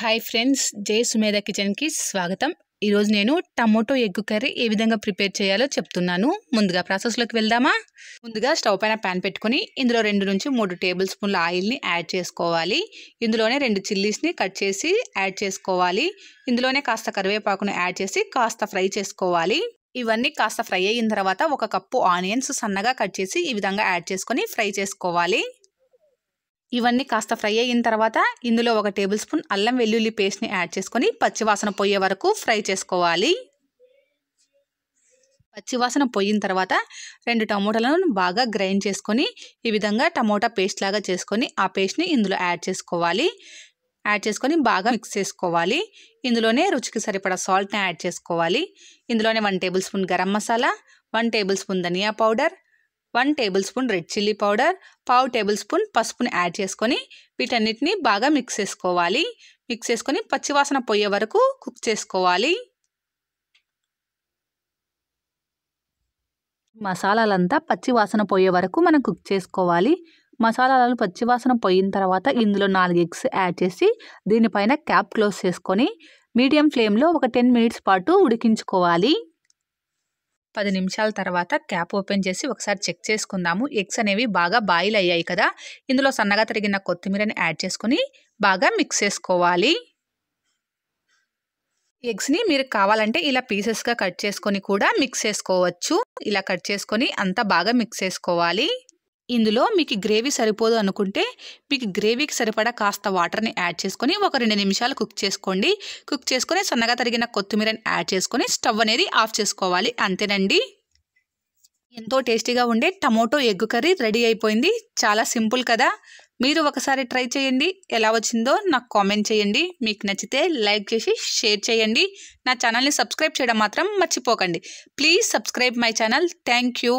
Hi friends, జై సుమేధ కిచెన్కి స్వాగతం. ఈరోజు నేను టమోటో ఎగ్ కర్రీ ఏ విధంగా ప్రిపేర్ చేయాలో చెప్తున్నాను. ముందుగా ప్రాసెస్లోకి వెళ్దామా. ముందుగా స్టవ్ పైన ప్యాన్ పెట్టుకొని ఇందులో 2 నుంచి 3 టేబుల్ స్పూన్ల ఆయిల్ని యాడ్ చేసుకోవాలి. ఇందులోనే 2 చిల్లీస్ని కట్ చేసి యాడ్ చేసుకోవాలి. ఇందులోనే కాస్త కరివేపాకును యాడ్ చేసి కాస్త ఫ్రై చేసుకోవాలి. ఇవన్నీ కాస్త ఫ్రై అయిన తర్వాత 1 కప్పు ఆనియన్స్ సన్నగా కట్ చేసి ఈ విధంగా యాడ్ చేసుకొని ఫ్రై చేసుకోవాలి. ఇవన్నీ కాస్త ఫ్రై అయిన తర్వాత ఇందులో 1 టేబుల్ స్పూన్ అల్లం వెల్లుల్లి పేస్ట్ని యాడ్ చేసుకొని పచ్చివాసన పోయే వరకు ఫ్రై చేసుకోవాలి. పచ్చివాసన పోయిన తర్వాత 2 టమోటాలను బాగా గ్రైండ్ చేసుకొని ఈ విధంగా టమోటా పేస్ట్ లాగా చేసుకొని ఆ పేస్ట్ని ఇందులో యాడ్ చేసుకోవాలి. యాడ్ చేసుకొని బాగా మిక్స్ చేసుకోవాలి. ఇందులోనే రుచికి సరిపడా సాల్ట్ని యాడ్ చేసుకోవాలి. ఇందులోనే 1 tablespoon garam masala, 1 tablespoon dhaniya powder, 1 tablespoon red chilli powder, 1/2 tablespoon పసుపుని యాడ్ చేసుకొని వీటన్నిటిని బాగా మిక్స్ చేసుకోవాలి. మిక్స్ చేసుకొని పచ్చివాసన పోయే వరకు కుక్ చేసుకోవాలి. మసాలాలంతా పచ్చివాసన పోయే వరకు మనం కుక్ చేసుకోవాలి. మసాలాలు పచ్చివాసన పోయిన తర్వాత ఇందులో 4 ఎగ్స్ యాడ్ చేసి దీనిపైన క్యాప్ క్లోజ్ చేసుకొని మీడియం ఫ్లేమ్లో ఒక 10 మినిట్స్ పాటు ఉడికించుకోవాలి. 10 నిమిషాల తర్వాత క్యాప్ ఓపెన్ చేసి ఒకసారి చెక్ చేసుకుందాము. ఎగ్స్ అనేవి బాగా బాయిల్ అయ్యాయి కదా. ఇందులో సన్నగా తరిగిన కొత్తిమీరని యాడ్ చేసుకొని బాగా మిక్స్ చేసుకోవాలి. ఎగ్స్ని మీరు కావాలంటే ఇలా పీసెస్గా కట్ చేసుకొని కూడా మిక్స్ చేసుకోవచ్చు. ఇలా కట్ చేసుకొని అంతా బాగా మిక్స్ చేసుకోవాలి. ఇందులో మీకు గ్రేవీ సరిపోదు అనుకుంటే మీకు గ్రేవీకి సరిపడా కాస్త వాటర్ని యాడ్ చేసుకొని ఒక 2 నిమిషాలు కుక్ చేసుకోండి. కుక్ చేసుకొని సన్నగా తరిగిన కొత్తిమీరని యాడ్ చేసుకొని స్టవ్ అనేది ఆఫ్ చేసుకోవాలి. అంతేనండి, ఎంతో టేస్టీగా ఉండే టమోటో ఎగ్ కర్రీ రెడీ అయిపోయింది. చాలా సింపుల్ కదా. మీరు ఒకసారి ట్రై చేయండి. ఎలా వచ్చిందో నాకు కామెంట్ చేయండి. మీకు నచ్చితే లైక్ చేసి షేర్ చేయండి. నా ఛానల్ని సబ్స్క్రైబ్ చేయడం మాత్రం మర్చిపోకండి. Please subscribe my channel. Thank you.